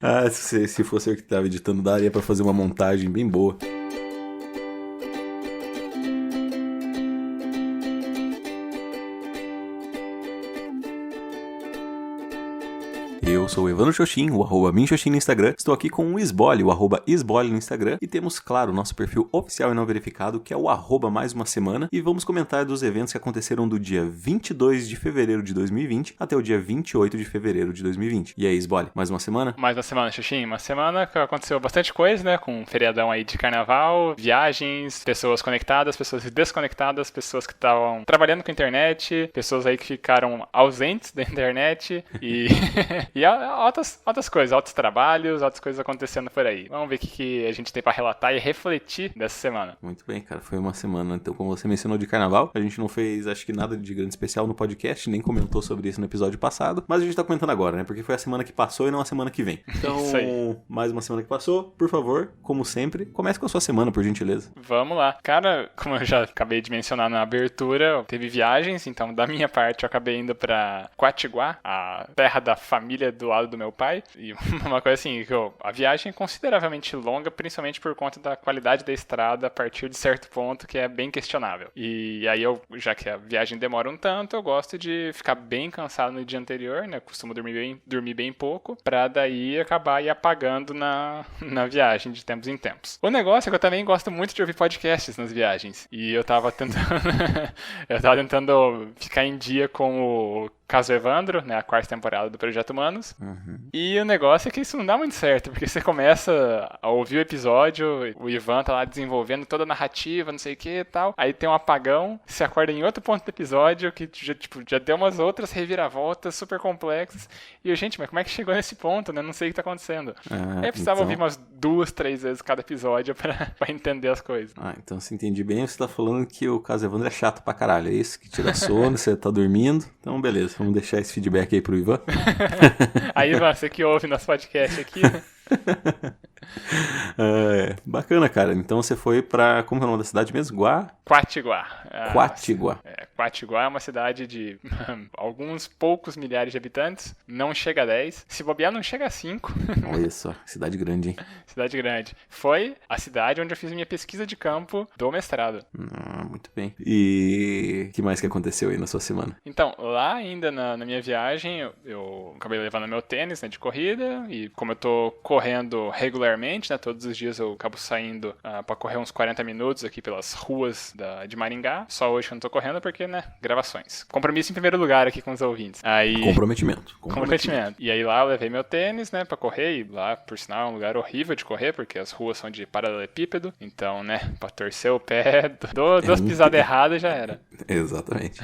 Ah, se fosse eu que tava editando, daria pra fazer uma montagem bem boa. Eu sou o Evandro Xoxin, o @minxoxin no Instagram. Estou aqui com o Isbole, o @isbole no Instagram. E temos, claro, o nosso perfil oficial e não verificado, que é o @mais uma semana. E vamos comentar dos eventos que aconteceram do dia 22 de fevereiro de 2020 até o dia 28 de fevereiro de 2020. E aí, Isbole, mais uma semana? Mais uma semana, Xoxin. Uma semana que aconteceu bastante coisa, né? Com um feriadão aí de carnaval, viagens, pessoas conectadas, pessoas desconectadas, pessoas que estavam trabalhando com a internet, pessoas aí que ficaram ausentes da internet e... E altas coisas, altos trabalhos, altas coisas acontecendo por aí. Vamos ver o que a gente tem pra relatar e refletir dessa semana. Muito bem, cara, foi uma semana. Então, como você mencionou, de carnaval, a gente não fez, acho que nada de grande especial no podcast, nem comentou sobre isso no episódio passado, mas a gente tá comentando agora, né? Porque foi a semana que passou e não a semana que vem. Então, Isso aí. Mais uma semana que passou. Por favor, como sempre, comece com a sua semana, por gentileza. Vamos lá. Cara, como eu já acabei de mencionar na abertura, teve viagens, então da minha parte eu acabei indo pra Quatiguá, a terra da família do lado do meu pai, e uma coisa assim, que a viagem é consideravelmente longa, principalmente por conta da qualidade da estrada a partir de certo ponto que é bem questionável. E aí já que a viagem demora um tanto, eu gosto de ficar bem cansado no dia anterior, né, costumo dormir bem pouco, pra daí acabar apagando na viagem de tempos em tempos. O negócio é que eu também gosto muito de ouvir podcasts nas viagens, e eu tava tentando ficar em dia com o Caso Evandro, né, a 4ª temporada do Projeto Humanos. E o negócio é que isso não dá muito certo, porque você começa a ouvir o episódio, o Ivan tá lá desenvolvendo toda a narrativa, não sei o que e tal, aí tem um apagão, você acorda em outro ponto do episódio que já deu umas outras reviravoltas super complexas, e eu, gente, mas como é que chegou nesse ponto, né? Não sei o que tá acontecendo. Aí eu precisava ouvir umas 2, 3 vezes cada episódio pra entender as coisas. Então se entendi bem, você tá falando que o Caso Evandro é chato pra caralho, é isso? Que tira sono, você tá dormindo, então beleza, vamos deixar esse feedback aí pro Ivan. Aí, Ivan, você que ouve nosso podcast aqui, né? Bacana, cara. Então você foi pra... Como é o nome da cidade mesmo? Quatiguá. Quatiguá. Quatiguá é uma cidade de alguns poucos milhares de habitantes. Não chega a 10. Se bobear, não chega a 5. Olha só, cidade grande, hein? Cidade grande. Foi a cidade onde eu fiz minha pesquisa de campo do mestrado. Muito bem. E o que mais que aconteceu aí na sua semana? Então, lá ainda na minha viagem, eu acabei levando meu tênis, né, de corrida. E como eu tô correndo regularmente, né, todos os dias eu acabo saindo pra correr uns 40 minutos aqui pelas ruas de Maringá. Só hoje que eu não tô correndo porque, né, gravações. Compromisso em primeiro lugar aqui com os ouvintes. Comprometimento. E aí lá eu levei meu tênis, né, pra correr. E lá, por sinal, é um lugar horrível de correr, porque as ruas são de paralelepípedo. Então, né, pra torcer o pé, duas pisadas erradas já era. Exatamente.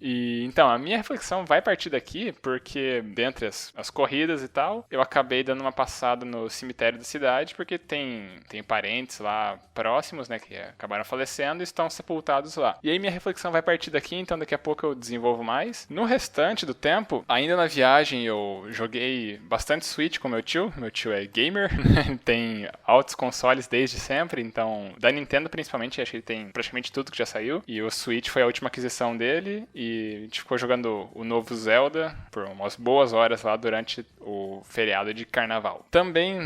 E então, a minha reflexão vai partir daqui, porque dentre as corridas e tal, eu acabei dando uma passada no cemitério da cidade, porque tem parentes lá próximos, né, que acabaram falecendo e estão sepultados lá. E aí minha reflexão vai partir daqui, então daqui a pouco eu desenvolvo mais. No restante do tempo, ainda na viagem eu joguei bastante Switch com meu tio. Meu tio é gamer, né? Tem altos consoles desde sempre, então da Nintendo principalmente, acho que ele tem praticamente tudo que já saiu. E o Switch foi a última aquisição dele e a gente ficou jogando o novo Zelda por umas boas horas lá durante o feriado de carnaval. Também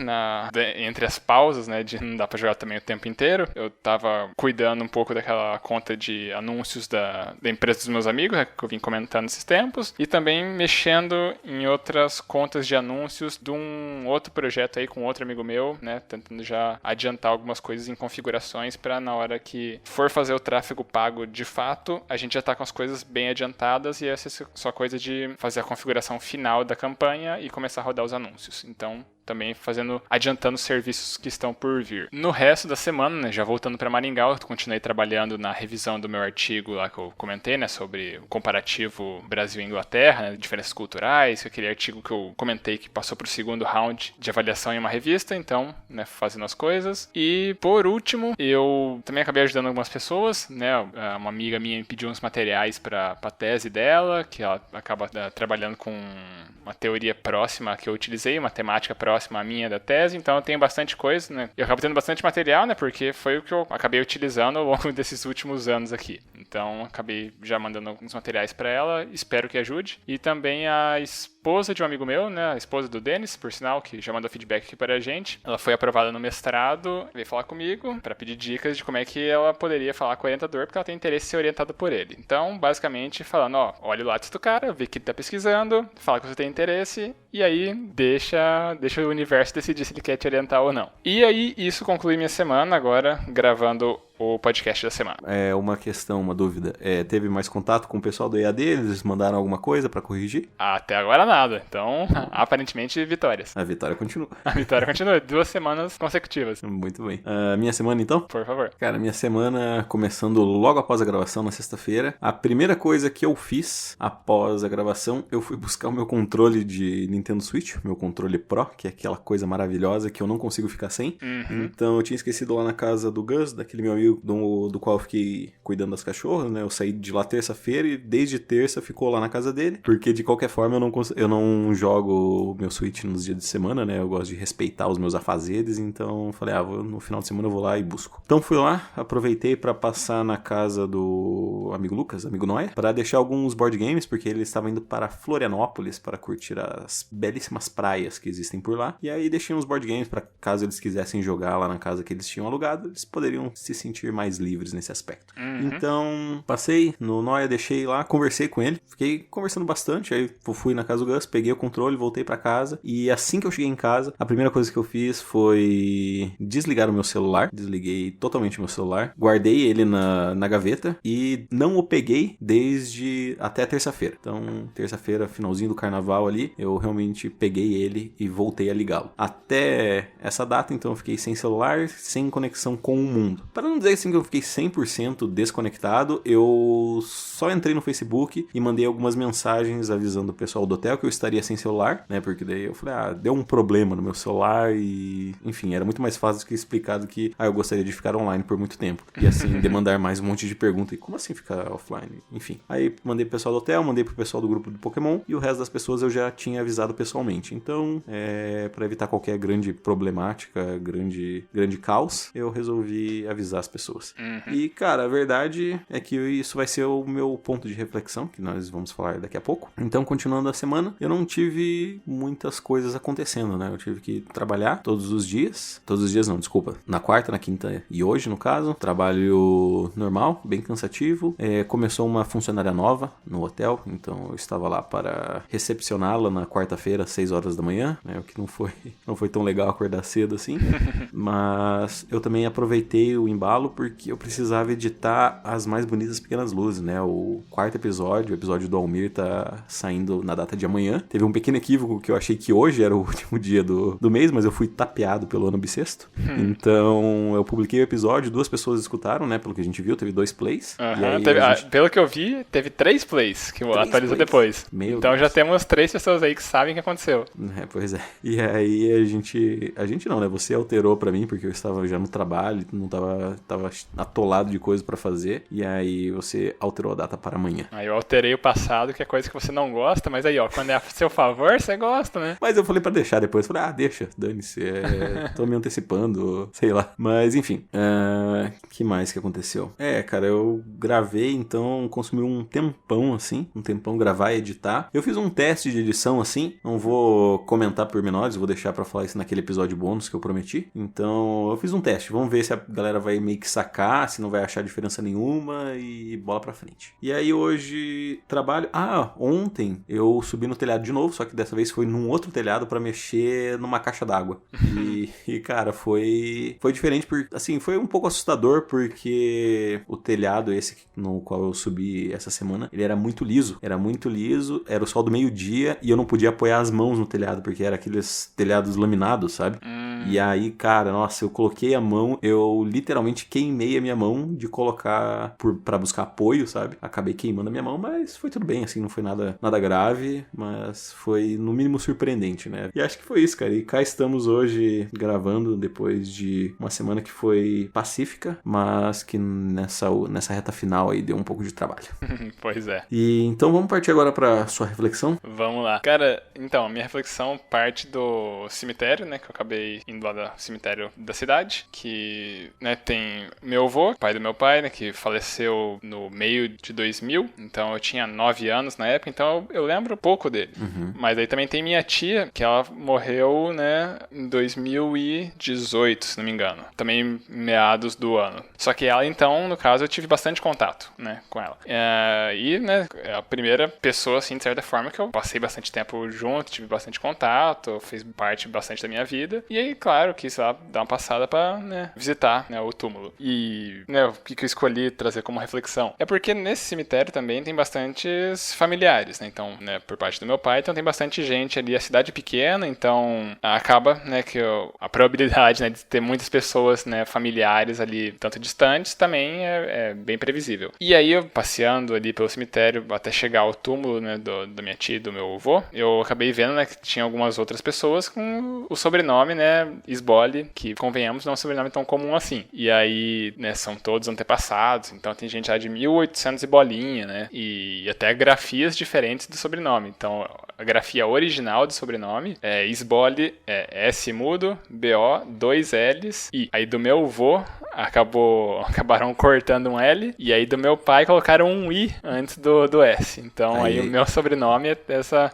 entre as pausas, né, de não dá pra jogar também o tempo inteiro, eu tava cuidando um pouco daquela conta de anúncios da empresa dos meus amigos, né, que eu vim comentando esses tempos, e também mexendo em outras contas de anúncios de um outro projeto aí com outro amigo meu, né, tentando já adiantar algumas coisas em configurações para na hora que for fazer o tráfego pago de fato, a gente já tá com as coisas bem adiantadas e essa é só coisa de fazer a configuração final da campanha e começar a rodar os anúncios. Então, também adiantando os serviços que estão por vir. No resto da semana, né, já voltando para Maringá, eu continuei trabalhando na revisão do meu artigo lá que eu comentei, né, sobre o comparativo Brasil e Inglaterra, né, diferenças culturais, aquele artigo que eu comentei que passou para o segundo round de avaliação em uma revista, então, né, fazendo as coisas. E, por último, eu também acabei ajudando algumas pessoas, né, uma amiga minha me pediu uns materiais para a tese dela, que ela acaba trabalhando com uma teoria próxima que eu utilizei, uma temática próxima à minha da tese, então eu tenho bastante coisa, né? Eu acabo tendo bastante material, né? Porque foi o que eu acabei utilizando ao longo desses últimos anos aqui. Então, acabei já mandando alguns materiais pra ela, espero que ajude. E também a esposa de um amigo meu, né, a esposa do Denis, por sinal, que já mandou feedback aqui para a gente. Ela foi aprovada no mestrado, veio falar comigo pra pedir dicas de como é que ela poderia falar com o orientador, porque ela tem interesse em ser orientada por ele. Então, basicamente, falando, ó, olha o lápis do cara, vê que ele tá pesquisando, fala que você tem interesse, e aí deixa o universo decidir se ele quer te orientar ou não. E aí, isso conclui minha semana, agora gravando o podcast da semana. É uma questão, uma dúvida. Teve mais contato com o pessoal do EAD? Eles mandaram alguma coisa pra corrigir? Até agora nada. Então, aparentemente, vitórias. A vitória continua. A vitória continua. 2 semanas consecutivas. Muito bem. Minha semana, então? Por favor. Cara, minha semana começando logo após a gravação, na sexta-feira. A primeira coisa que eu fiz após a gravação, eu fui buscar o meu controle de Nintendo Switch, meu controle Pro, que é aquela coisa maravilhosa que eu não consigo ficar sem. Então, eu tinha esquecido lá na casa do Gus, daquele meu amigo do qual eu fiquei cuidando das cachorras, né? Eu saí de lá terça-feira e desde terça ficou lá na casa dele, porque de qualquer forma eu não jogo o meu Switch nos dias de semana, né? Eu gosto de respeitar os meus afazeres, então falei, no final de semana eu vou lá e busco. Então fui lá, aproveitei pra passar na casa do amigo Lucas, amigo Noia, pra deixar alguns board games, porque ele estava indo para Florianópolis para curtir as belíssimas praias que existem por lá. E aí deixei uns board games pra caso eles quisessem jogar lá na casa que eles tinham alugado, eles poderiam se sentir mais livres nesse aspecto. Então, passei no Noia, deixei lá, conversei com ele, fiquei conversando bastante, aí fui na casa do Gus, peguei o controle, voltei pra casa, e assim que eu cheguei em casa, a primeira coisa que eu fiz foi desligar o meu celular, desliguei totalmente o meu celular, guardei ele na gaveta e não o peguei desde até terça-feira. Então, terça-feira, finalzinho do carnaval ali, eu realmente peguei ele e voltei a ligá-lo. Até essa data, então, eu fiquei sem celular, sem conexão com o mundo. Para não dizer assim que eu fiquei 100% desconectado, eu só entrei no Facebook e mandei algumas mensagens avisando o pessoal do hotel que eu estaria sem celular, né? Porque daí eu falei, deu um problema no meu celular e... Enfim, era muito mais fácil do que explicar do que, eu gostaria de ficar online por muito tempo. E assim, demandar mais um monte de perguntas. E como assim ficar offline? Enfim. Aí mandei pro pessoal do hotel, mandei pro pessoal do grupo do Pokémon e o resto das pessoas eu já tinha avisado pessoalmente. Então, para evitar qualquer grande problemática, grande caos, eu resolvi avisar as pessoas. E, cara, a verdade é que isso vai ser o meu ponto de reflexão, que nós vamos falar daqui a pouco. Então, continuando a semana, eu não tive muitas coisas acontecendo, né? Eu tive que trabalhar todos os dias. Todos os dias não, desculpa. Na quarta, na quinta e hoje, no caso. Trabalho normal, bem cansativo. Começou uma funcionária nova no hotel, então eu estava lá para recepcioná-la na quarta-feira, às 6 horas da manhã, né? O que não foi tão legal acordar cedo assim. Mas eu também aproveitei o embalo porque eu precisava editar as mais bonitas pequenas luzes, né? O quarto episódio, o episódio do Almir, tá saindo na data de amanhã. Teve um pequeno equívoco que eu achei que hoje era o último dia do mês, mas eu fui tapeado pelo ano bissexto. Então, eu publiquei o episódio, 2 pessoas escutaram, né? Pelo que a gente viu, teve 2 plays. E aí pelo que eu vi, teve 3 plays, que atualizou depois. Meu então Deus. Já temos 3 pessoas aí que sabem o que aconteceu. Pois é. E aí a gente não, né? Você alterou pra mim, porque eu estava já no trabalho, não tava atolado de coisa pra fazer, e aí você alterou a data para amanhã. Aí eu alterei o passado, que é coisa que você não gosta, mas aí, ó, quando é a seu favor, você gosta, né? Mas eu falei pra deixar depois, falei, deixa, dane-se, tô me antecipando, sei lá. Mas, enfim, que mais que aconteceu? Cara, eu gravei, então consumiu um tempão gravar e editar. Eu fiz um teste de edição, assim, não vou comentar pormenores, vou deixar pra falar isso naquele episódio bônus que eu prometi. Então, eu fiz um teste, vamos ver se a galera vai meio que sacar, se não vai achar diferença nenhuma e bola pra frente. E aí hoje trabalho... ontem eu subi no telhado de novo, só que dessa vez foi num outro telhado pra mexer numa caixa d'água. E cara, foi diferente, assim, foi um pouco assustador porque o telhado esse no qual eu subi essa semana, ele era muito liso, era o sol do meio-dia e eu não podia apoiar as mãos no telhado, porque era aqueles telhados laminados, sabe? E aí, cara, nossa, eu coloquei a mão, eu literalmente queimei a minha mão de colocar pra buscar apoio, sabe? Acabei queimando a minha mão, mas foi tudo bem, assim, não foi nada grave, mas foi no mínimo surpreendente, né? E acho que foi isso, cara. E cá estamos hoje gravando depois de uma semana que foi pacífica, mas que nessa reta final aí deu um pouco de trabalho. Pois é. E então vamos partir agora pra sua reflexão? Vamos lá. Cara, então, a minha reflexão parte do cemitério, né, que eu acabei indo indo lá do cemitério da cidade, que, né, tem meu avô, pai do meu pai, né, que faleceu no meio de 2000, então eu tinha 9 anos na época, então eu lembro pouco dele. Mas aí também tem minha tia, que ela morreu, né, em 2018, se não me engano. Também em meados do ano. Só que ela, então, no caso, eu tive bastante contato, né, com ela. E, né, é a primeira pessoa, assim, de certa forma, que eu passei bastante tempo junto, tive bastante contato, fez parte bastante da minha vida. E aí, claro, quis lá dar uma passada pra, né, visitar, né, o túmulo. E, né, o que eu escolhi trazer como reflexão? É porque nesse cemitério também tem bastantes familiares, né, então, né, por parte do meu pai, então tem bastante gente ali, a cidade é pequena, então acaba, né, que a probabilidade, né, de ter muitas pessoas, né, familiares ali, tanto distantes, também é bem previsível. E aí, eu passeando ali pelo cemitério até chegar ao túmulo, né, da minha tia e do meu avô, eu acabei vendo, né, que tinha algumas outras pessoas com o sobrenome, né, Sbole, que, convenhamos, não é um sobrenome tão comum assim. E aí, né, são todos antepassados, então tem gente lá de 1800 e bolinha, né, e até grafias diferentes do sobrenome. Então, a grafia original do sobrenome é Sbole, é S mudo, B-O, 2 L's, I. Aí do meu avô, acabaram cortando um L, e aí do meu pai colocaram um I antes do S. Então aí o meu sobrenome,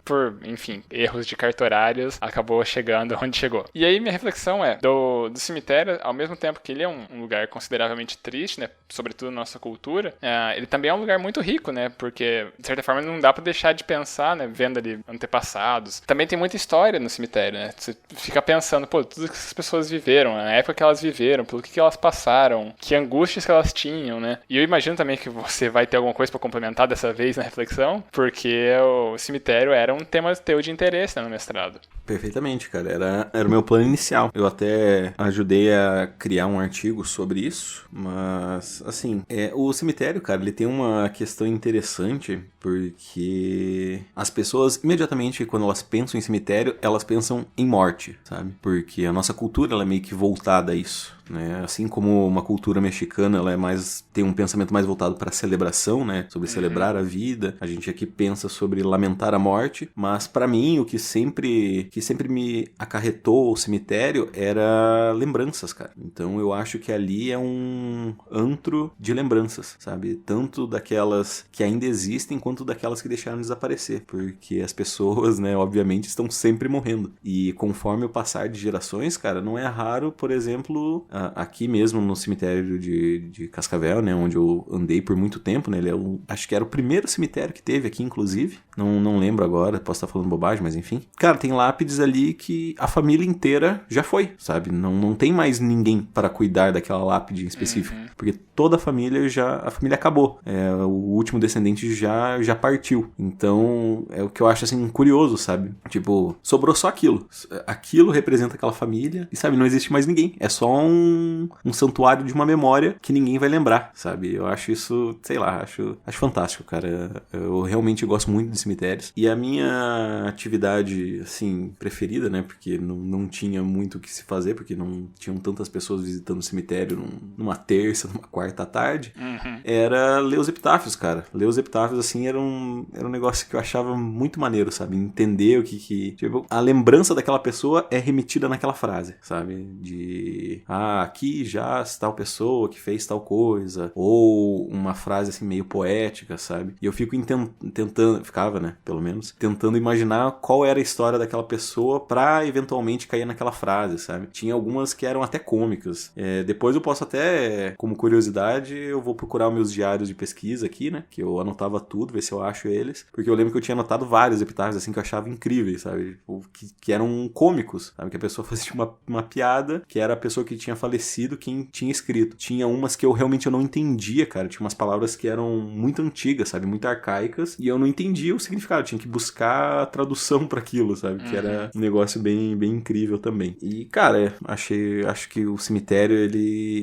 por, enfim, erros de cartorários, acabou chegando onde chegou. E aí minha reflexão é, do cemitério, ao mesmo tempo que ele é um lugar consideravelmente triste, né, sobretudo na nossa cultura, ele também é um lugar muito rico, né, porque, de certa forma, não dá pra deixar de pensar, né, vendo ali antepassados. Também tem muita história no cemitério, né, você fica pensando, pô, tudo que essas pessoas viveram, na época que elas viveram, pelo que elas passaram, que angústias que elas tinham, né, e eu imagino também que você vai ter alguma coisa pra complementar dessa vez na reflexão, porque o cemitério era um tema teu de interesse, né, no mestrado. Perfeitamente, cara. Era o meu plano inicial. Eu até ajudei a criar um artigo sobre isso, mas, assim, o cemitério, cara, ele tem uma questão interessante, porque as pessoas, imediatamente, quando elas pensam em cemitério, elas pensam em morte, sabe? Porque a nossa cultura, ela é meio que voltada a isso, né? Assim como uma cultura mexicana, ela tem um pensamento mais voltado para celebração, né? Sobre celebrar a vida. A gente aqui pensa sobre lamentar a morte, mas para mim o que sempre me acarretou o cemitério era lembranças, cara. Então eu acho que ali é um antro de lembranças, sabe? Tanto daquelas que ainda existem quanto daquelas que deixaram de desaparecer, porque as pessoas, né, obviamente estão sempre morrendo. E conforme o passar de gerações, cara, não é raro, por exemplo, aqui mesmo no cemitério de Cascavel, né, onde eu andei por muito tempo, né, acho que era o primeiro cemitério que teve aqui, inclusive, não lembro agora, posso estar falando bobagem, mas enfim. Cara, tem lápides ali que a família inteira já foi, sabe, não tem mais ninguém para cuidar daquela lápide em específico, porque toda a família acabou, o último descendente já partiu, então é o que eu acho, assim, curioso, sabe, tipo, sobrou só aquilo representa aquela família, e sabe, não existe mais ninguém, é só um santuário de uma memória que ninguém vai lembrar, sabe? Eu acho isso, sei lá, acho fantástico, cara. Eu realmente gosto muito de cemitérios. E a minha atividade, assim, preferida, né? Porque não tinha muito o que se fazer, porque não tinham tantas pessoas visitando o cemitério numa terça, numa quarta à tarde, era ler os epitáfios, cara. Ler os epitáfios, assim, era um negócio que eu achava muito maneiro, sabe? Entender o que tipo, a lembrança daquela pessoa é remetida naquela frase, sabe? Aqui já tal pessoa que fez tal coisa, ou uma frase assim meio poética, sabe? E eu fico ficava, né, pelo menos, tentando imaginar qual era a história daquela pessoa pra eventualmente cair naquela frase, sabe? Tinha algumas que eram até cômicas. Depois eu posso até, como curiosidade, eu vou procurar os meus diários de pesquisa aqui, né, que eu anotava tudo, ver se eu acho eles, porque eu lembro que eu tinha anotado vários epitáfios assim que eu achava incríveis, sabe? Que eram cômicos, sabe? Que a pessoa fazia uma piada, que era a pessoa que tinha falecido quem tinha escrito. Tinha umas que eu realmente não entendia, cara. Tinha umas palavras que eram muito antigas, sabe? Muito arcaicas. E eu não entendia o significado. Eu tinha que buscar a tradução pra aquilo, sabe? Que era um negócio bem, bem incrível também. E, cara, acho que o cemitério,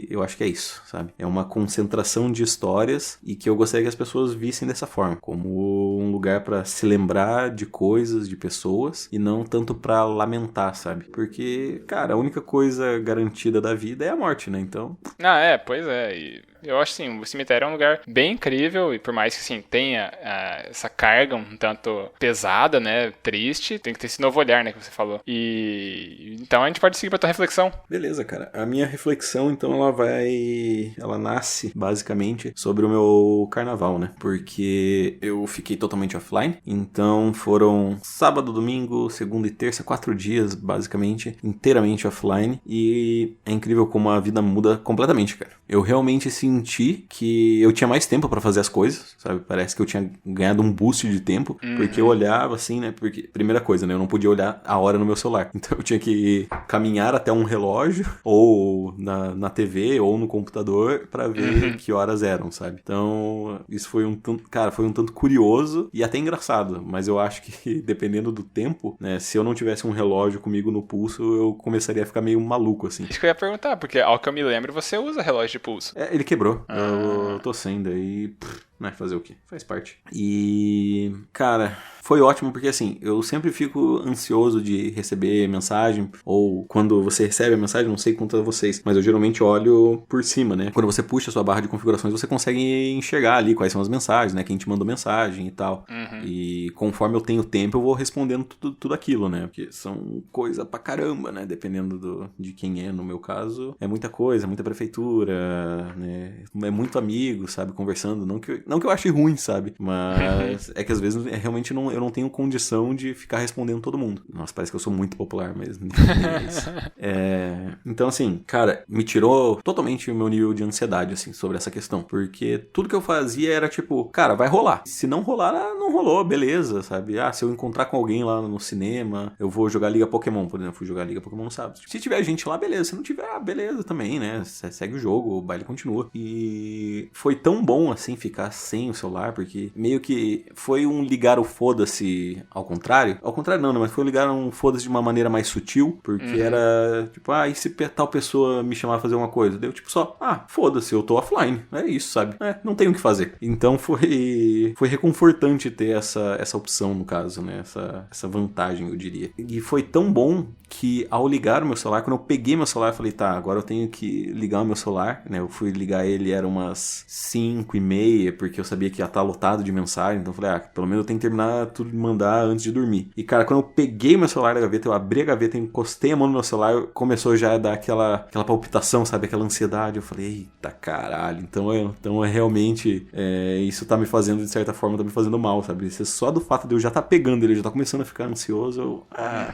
eu acho que é isso, sabe? É uma concentração de histórias e que eu gostaria que as pessoas vissem dessa forma. Como um lugar pra se lembrar de coisas, de pessoas, e não tanto pra lamentar, sabe? Porque, cara, a única coisa garantida da vida é a morte, né? Então... Pois é. E Eu acho assim, o cemitério é um lugar bem incrível e por mais que assim, tenha essa carga um tanto pesada, né, triste, tem que ter esse novo olhar, né, que você falou. E então a gente pode seguir pra tua reflexão. Beleza, cara. A minha reflexão, então, ela nasce basicamente sobre o meu carnaval, né? Porque eu fiquei totalmente offline, então foram sábado, domingo, segunda e terça, 4 dias, basicamente, inteiramente offline, e é incrível como a vida muda completamente, cara. Eu realmente senti que eu tinha mais tempo pra fazer as coisas, sabe? Parece que eu tinha ganhado um boost de tempo, porque eu olhava assim, né? Porque, primeira coisa, né? Eu não podia olhar a hora no meu celular. Então eu tinha que caminhar até um relógio, ou na TV, ou no computador, pra ver que horas eram, sabe? Então, isso foi foi um tanto curioso e até engraçado, mas eu acho que dependendo do tempo, né? Se eu não tivesse um relógio comigo no pulso, eu começaria a ficar meio maluco, assim. Acho que eu ia perguntar, porque ao que eu me lembro, você usa relógio de pulso. Ele quebrou. Eu tô sem, daí... Né, fazer o quê? Faz parte. E, cara, foi ótimo porque, assim, eu sempre fico ansioso de receber mensagem, ou quando você recebe a mensagem, não sei quanto a vocês, mas eu geralmente olho por cima, né? Quando você puxa a sua barra de configurações, você consegue enxergar ali quais são as mensagens, né? Quem te mandou mensagem e tal. E conforme eu tenho tempo, eu vou respondendo tudo aquilo, né? Porque são coisa pra caramba, né? Dependendo de quem é, no meu caso, é muita coisa, muita prefeitura, né? É muito amigo, sabe? Conversando, não que eu ache ruim, sabe? Mas é que às vezes realmente eu não tenho condição de ficar respondendo todo mundo. Nossa, parece que eu sou muito popular mesmo. É isso. Então, assim, cara, me tirou totalmente o meu nível de ansiedade, assim, sobre essa questão. Porque tudo que eu fazia era tipo, cara, vai rolar. Se não rolar, não rolou, beleza, sabe? Se eu encontrar com alguém lá no cinema, eu vou jogar Liga Pokémon, por exemplo. Fui jogar Liga Pokémon no sábado. Se tiver gente lá, beleza. Se não tiver, beleza também, né? Segue o jogo, o baile continua. E foi tão bom, assim, ficar sem o celular, porque meio que foi um ligar o foda-se ao contrário. Ao contrário não, né? Mas foi ligar um foda-se de uma maneira mais sutil, porque era tipo, e se tal pessoa me chamar a fazer uma coisa? Deu tipo só, foda-se, eu tô offline. É isso, sabe? Não tenho o que fazer. Então foi reconfortante ter essa opção, no caso, né? Essa vantagem, eu diria. E foi tão bom que ao ligar o meu celular, quando eu peguei meu celular, eu falei, tá, agora eu tenho que ligar o meu celular, né? Eu fui ligar ele, era umas 5:30, porque eu sabia que ia estar lotado de mensagem, então eu falei, pelo menos eu tenho que terminar tudo de mandar antes de dormir. E, cara, quando eu peguei meu celular da gaveta, eu abri a gaveta, encostei a mão no meu celular, começou já a dar aquela palpitação, sabe? Aquela ansiedade. Eu falei, eita caralho, então é realmente, isso tá me fazendo, de certa forma, tá me fazendo mal, sabe? Isso é só do fato de eu já tá pegando ele, já tá começando a ficar ansioso,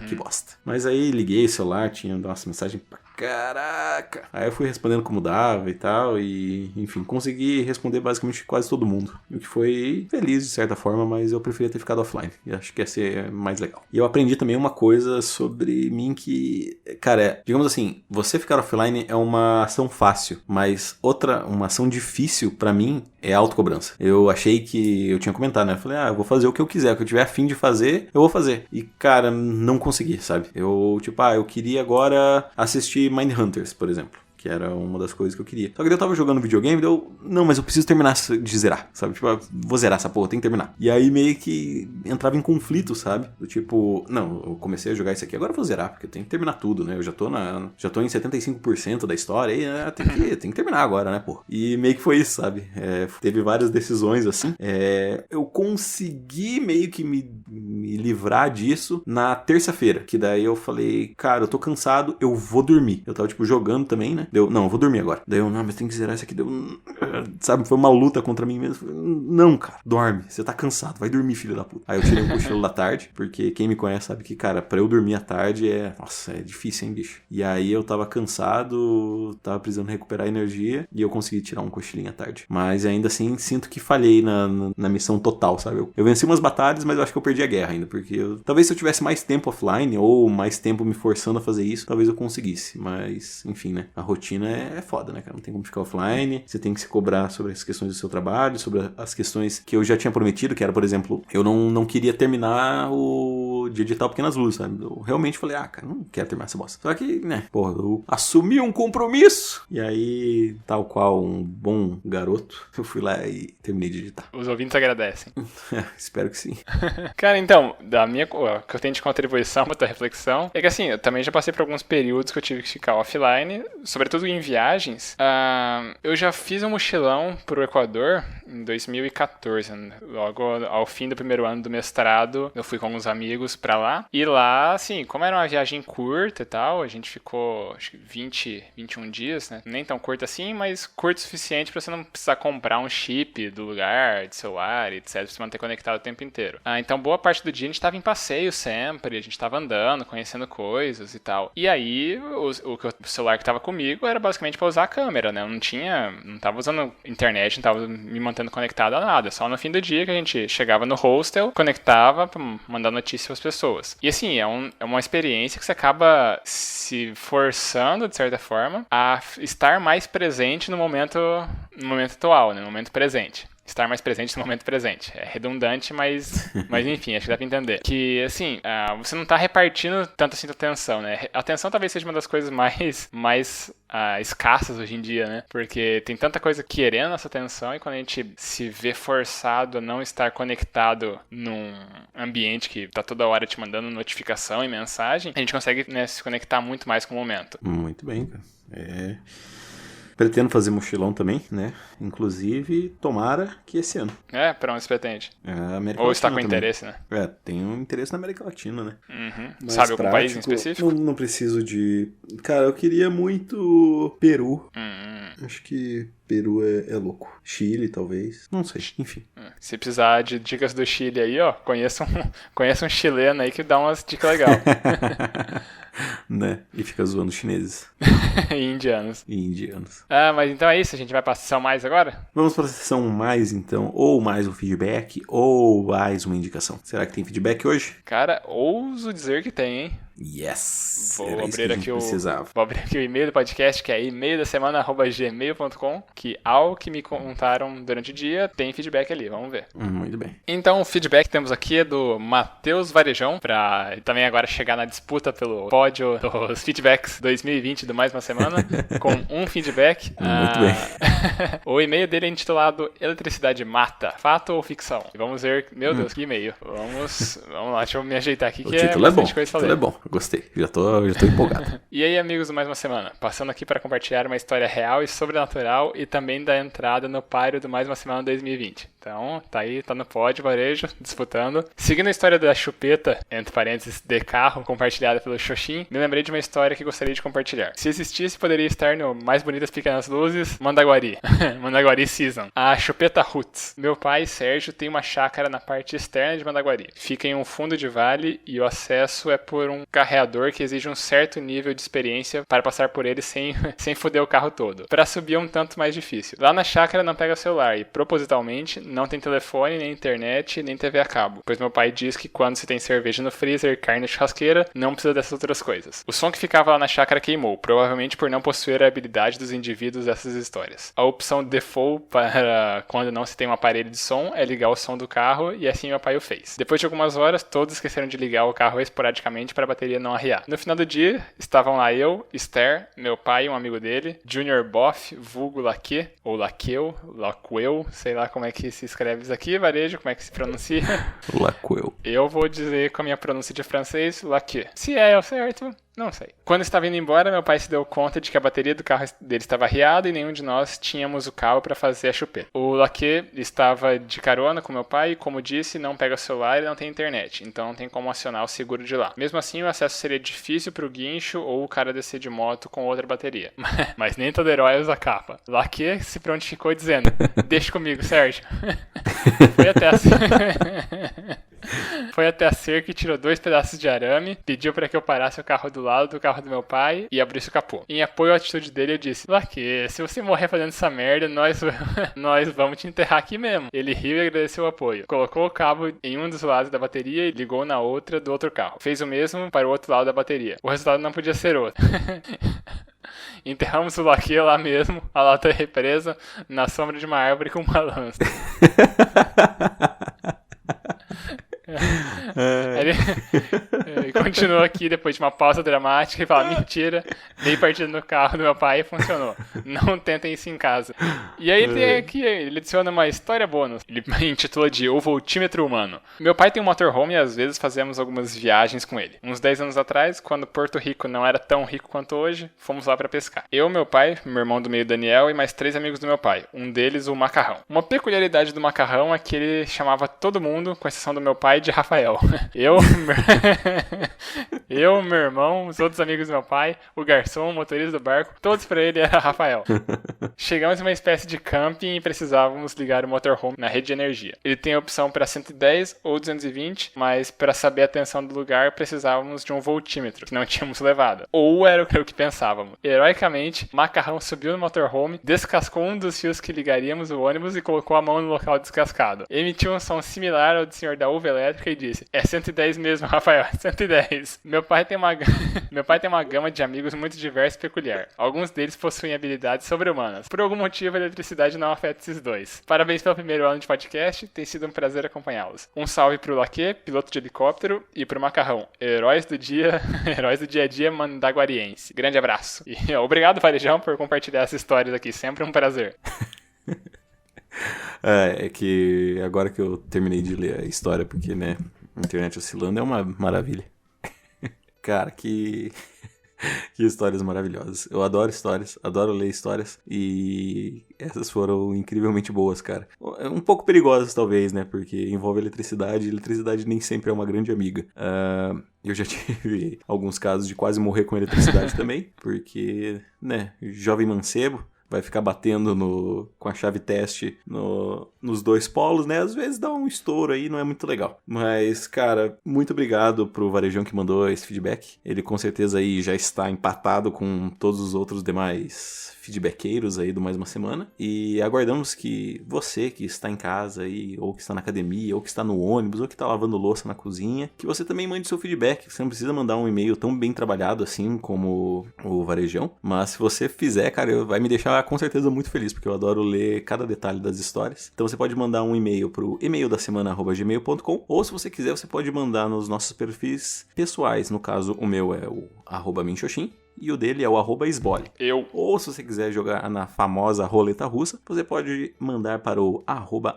que bosta. Mas aí liguei o celular, tinha, nossa, mensagem pra caraca. Aí eu fui respondendo como dava e tal, e enfim, consegui responder basicamente quase todo mundo. O que foi feliz de certa forma, mas eu preferia ter ficado offline. E acho que ia ser mais legal. E eu aprendi também uma coisa sobre mim que, cara, digamos assim, você ficar offline é uma ação fácil, mas uma ação difícil pra mim é a autocobrança. Eu achei que, eu tinha comentado, né? Eu falei, eu vou fazer o que eu quiser, o que eu tiver a fim de fazer, eu vou fazer. E, cara, não consegui, sabe? Eu, tipo, eu queria agora assistir Mindhunters, por exemplo, que era uma das coisas que eu queria. Só que eu tava jogando videogame, não, mas eu preciso terminar de zerar, sabe? Tipo, vou zerar essa porra, tem que terminar. E aí meio que entrava em conflito, sabe? Do tipo, não, eu comecei a jogar isso aqui, agora eu vou zerar, porque eu tenho que terminar tudo, né? Eu já tô em 75% da história e tem que terminar agora, né, porra? E meio que foi isso, sabe? Teve várias decisões, assim. Eu consegui meio que me livrar disso na terça-feira, que daí eu falei, cara, eu tô cansado, eu vou dormir. Eu tava, tipo, jogando também, né? Não, eu vou dormir agora. Daí eu, não, mas tem que zerar isso aqui. Sabe, foi uma luta contra mim mesmo. Não, cara, dorme. Você tá cansado, vai dormir, filho da puta. Aí eu tirei um cochilo da tarde, porque quem me conhece sabe que, cara, pra eu dormir à tarde nossa, é difícil, hein, bicho. E aí eu tava cansado, tava precisando recuperar energia, e eu consegui tirar um cochilinho à tarde. Mas ainda assim, sinto que falhei na missão total, sabe? Eu venci umas batalhas, mas eu acho que eu perdi a guerra ainda, porque talvez se eu tivesse mais tempo offline, ou mais tempo me forçando a fazer isso, talvez eu conseguisse. Mas, enfim, né? A rotina é foda, né, cara? Não tem como ficar offline, você tem que se cobrar sobre as questões do seu trabalho, sobre as questões que eu já tinha prometido, que era, por exemplo, eu não queria terminar o de editar o Pequenas Luzes, sabe? Eu realmente falei, cara, não quero terminar essa bosta. Só que, né, porra, eu assumi um compromisso. E aí, tal qual um bom garoto, eu fui lá e terminei de editar. Os ouvintes agradecem. Espero que sim. Cara, então, o que eu tenho de contribuição pra tua reflexão é que, assim, eu também já passei por alguns períodos que eu tive que ficar offline, sobretudo em viagens. Eu já fiz um mochilão pro Equador em 2014, logo ao fim do primeiro ano do mestrado, eu fui com alguns amigos pra lá. E lá, assim, como era uma viagem curta e tal, a gente ficou, acho que 21 dias, né? Nem tão curto assim, mas curto o suficiente pra você não precisar comprar um chip do lugar, de celular, etc, pra se manter conectado o tempo inteiro. Então, boa parte do dia a gente tava em passeio sempre, a gente tava andando, conhecendo coisas e tal. E aí, o celular que tava comigo era basicamente pra usar a câmera, né? Eu não tava usando internet, não tava me mantendo conectado a nada. Só no fim do dia que a gente chegava no hostel, conectava pra mandar notícia pras pessoas. E assim, é uma experiência que você acaba se forçando, de certa forma, a estar mais presente no momento atual, né? No momento presente. Estar mais presente no momento presente. É redundante, mas enfim, acho que dá pra entender. Que, assim, você não tá repartindo tanto assim a atenção, né? A atenção talvez seja uma das coisas mais escassas hoje em dia, né? Porque tem tanta coisa querendo nossa atenção e quando a gente se vê forçado a não estar conectado num ambiente que tá toda hora te mandando notificação e mensagem, a gente consegue, né, se conectar muito mais com o momento. Muito bem, cara. Pretendo fazer mochilão também, né? Inclusive, tomara que esse ano. Pra onde você pretende? América Ou Latina está com também. interesse, né? Tenho interesse na América Latina, né? Uhum. Sabe algum país em específico? Não preciso de... Cara, eu queria muito Peru. Acho que Peru é louco. Chile, talvez. Não sei, enfim. Se precisar de dicas do Chile aí, ó, conheça um chileno aí que dá umas dicas legais. Né? E fica zoando chineses. E indianos. Mas então é isso, a gente vai pra sessão mais agora? Vamos pra sessão mais, então. Ou mais um feedback, ou mais uma indicação. Será que tem feedback hoje? Cara, ouso dizer que tem, hein? Yes! Vou Era isso que a gente precisava. Vou abrir aqui o e-mail do podcast, que é e-maildasemana@gmail.com, que ao que me contaram durante o dia, tem feedback ali, vamos ver. Muito bem. Então, o feedback que temos aqui é do Matheus Varejão, pra também agora chegar na disputa pelo pódio dos feedbacks 2020 do Mais Uma Semana, com um feedback. Muito bem. O e-mail dele é intitulado Eletricidade Mata, fato ou ficção? Vamos ver, meu Deus, que e-mail. Vamos lá, deixa eu me ajeitar aqui, O que título é é bom, bastante coisa pra o título ler. é bom, gostei, já tô empolgado. E aí, amigos do Mais Uma Semana, passando aqui para compartilhar uma história real e sobrenatural e também da entrada no páreo do Mais Uma Semana 2020. Então, tá aí, tá no pódio, varejo, disputando. Seguindo a história da chupeta, entre parênteses, de carro, compartilhada pelo Xoxin, me lembrei de uma história que gostaria de compartilhar. Se existisse, poderia estar no Mais Bonitas Pequenas Luzes, Mandaguari. Mandaguari Season. A chupeta Roots. Meu pai, Sérgio, tem uma chácara na parte externa de Mandaguari. Fica em um fundo de vale e o acesso é por um carreador que exige um certo nível de experiência para passar por ele sem foder o carro todo. Para subir é um tanto mais difícil. Lá na chácara não pega celular e, propositalmente, não tem telefone, nem internet, nem TV a cabo. Pois meu pai diz que quando se tem cerveja no freezer, carne na churrasqueira, não precisa dessas outras coisas. O som que ficava lá na chácara queimou, provavelmente por não possuir a habilidade dos indivíduos dessas histórias. A opção default para quando não se tem um aparelho de som é ligar o som do carro e assim meu pai o fez. Depois de algumas horas, todos esqueceram de ligar o carro esporadicamente para a bateria não arriar. No final do dia, estavam lá eu, Esther, meu pai e um amigo dele, Junior Boff, vulgo Laque, ou Laqueu, Laqueu, sei lá como é que se escreve isso aqui, varejo, como é que se pronuncia. Laqueu. Eu vou dizer com a minha pronúncia de francês, Laque. Se é o certo, não sei. Quando estava indo embora, meu pai se deu conta de que a bateria do carro dele estava arriada e nenhum de nós tínhamos o cabo para fazer a chupeta. O Laque estava de carona com meu pai e, como disse, não pega celular e não tem internet, então não tem como acionar o seguro de lá. Mesmo assim, o acesso seria difícil pro guincho ou o cara descer de moto com outra bateria. Mas nem todo herói usa capa. Laque se prontificou dizendo, deixa comigo, Sérgio. Foi até a cerca e tirou 2 pedaços de arame, pediu para que eu parasse o carro do lado do carro do meu pai e abrisse o capô. Em apoio à atitude dele, eu disse, Laque, se você morrer fazendo essa merda, nós vamos te enterrar aqui mesmo. Ele riu e agradeceu o apoio. Colocou o cabo em um dos lados da bateria e ligou na outra do outro carro. Fez o mesmo para o outro lado da bateria. O resultado não podia ser outro. Enterramos o Laque lá mesmo, a lata represa, na sombra de uma árvore com uma lança. Aí ele continua aqui depois de uma pausa dramática e fala, mentira, dei partida no carro do meu pai e funcionou. Não tentem isso em casa. E aí ele adiciona uma história bônus. Ele intitula de O Voltímetro Humano. Meu pai tem um motorhome e às vezes fazemos algumas viagens com ele. Uns 10 anos atrás, quando Porto Rico não era tão rico quanto hoje, fomos lá pra pescar. Eu, meu pai, meu irmão do meio Daniel e mais 3 amigos do meu pai. Um deles, o Macarrão. Uma peculiaridade do Macarrão é que ele chamava todo mundo, com exceção do meu pai, de Rafael. Eu, meu irmão, os outros amigos do meu pai, o garçom, o motorista do barco, todos pra ele era Rafael. Chegamos em uma espécie de camping e precisávamos ligar o motorhome na rede de energia. Ele tem a opção para 110 ou 220, mas para saber a tensão do lugar precisávamos de um voltímetro, que não tínhamos levado. Ou era o que pensávamos. Heroicamente, Macarrão subiu no motorhome, descascou um dos fios que ligaríamos o ônibus e colocou a mão no local descascado. Emitiu um som similar ao do senhor da uva elétrica e disse, é 110 mesmo, Rafael, 110. Meu pai tem uma gama de amigos muito diversa e peculiar. Alguns deles possuem habilidades sobre-humanas. Por algum motivo, a eletricidade não afeta esses dois. Parabéns pelo primeiro ano de podcast, tem sido um prazer acompanhá-los. Um salve pro Laquê, piloto de helicóptero, e pro Macarrão, heróis do dia a dia mandaguariense. Grande abraço. E obrigado, Varejão, por compartilhar essas histórias aqui, sempre um prazer. É que agora que eu terminei de ler a história, porque, né, a internet oscilando é uma maravilha. Cara, que histórias maravilhosas. Eu adoro histórias, adoro ler histórias e essas foram incrivelmente boas, cara. Um pouco perigosas, talvez, né, porque envolve eletricidade e eletricidade nem sempre é uma grande amiga. Eu já tive alguns casos de quase morrer com eletricidade também, porque, né, jovem mancebo, vai ficar batendo com a chave teste nos dois polos, né? Às vezes dá um estouro aí, não é muito legal. Mas, cara, muito obrigado pro Varejão que mandou esse feedback. Ele com certeza aí já está empatado com todos os outros demais feedbackeiros aí do Mais Uma Semana. E aguardamos que você que está em casa aí, ou que está na academia, ou que está no ônibus, ou que está lavando louça na cozinha, que você também mande seu feedback. Você não precisa mandar um e-mail tão bem trabalhado assim como o Varejão. Mas se você fizer, cara, vai me deixar com certeza muito feliz, porque eu adoro ler cada detalhe das histórias. Então você pode mandar um e-mail pro emaildasemana@gmail.com, ou se você quiser, você pode mandar nos nossos perfis pessoais. No caso, o meu é o @minxoxin. E o dele é o @esbole. Ou se você quiser jogar na famosa roleta russa, você pode mandar para o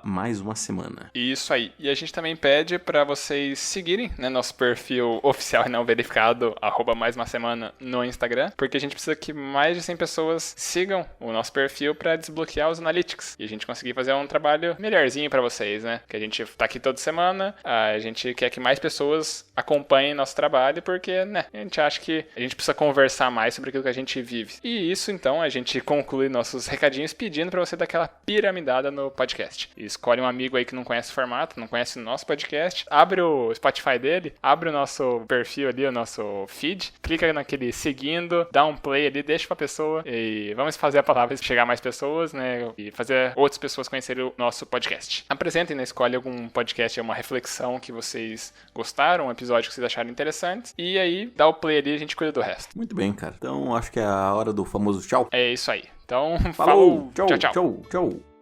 @mais-uma-semana. Isso aí. E a gente também pede para vocês seguirem, né, nosso perfil oficial e não verificado, @mais-uma-semana no Instagram, porque a gente precisa que mais de 100 pessoas sigam o nosso perfil para desbloquear os analytics e a gente conseguir fazer um trabalho melhorzinho para vocês, né? Que a gente tá aqui toda semana, a gente quer que mais pessoas acompanhem nosso trabalho, porque, né, a gente acha que a gente precisa conversar mais sobre aquilo que a gente vive. E isso, então, a gente conclui nossos recadinhos pedindo pra você dar aquela piramidada no podcast. Escolhe um amigo aí que não conhece o formato, não conhece o nosso podcast, abre o Spotify dele, abre o nosso perfil ali, o nosso feed, clica naquele seguindo, dá um play ali, deixa pra pessoa e vamos fazer a palavra chegar a mais pessoas, né, e fazer outras pessoas conhecerem o nosso podcast. Apresentem na escolha algum podcast, uma reflexão que vocês gostaram, um episódio que vocês acharam interessante, e aí dá o play ali e a gente cuida do resto. Muito bem, cara. Então acho que é a hora do famoso tchau. É isso aí. Então, falou. Tchau, tchau. Tchau.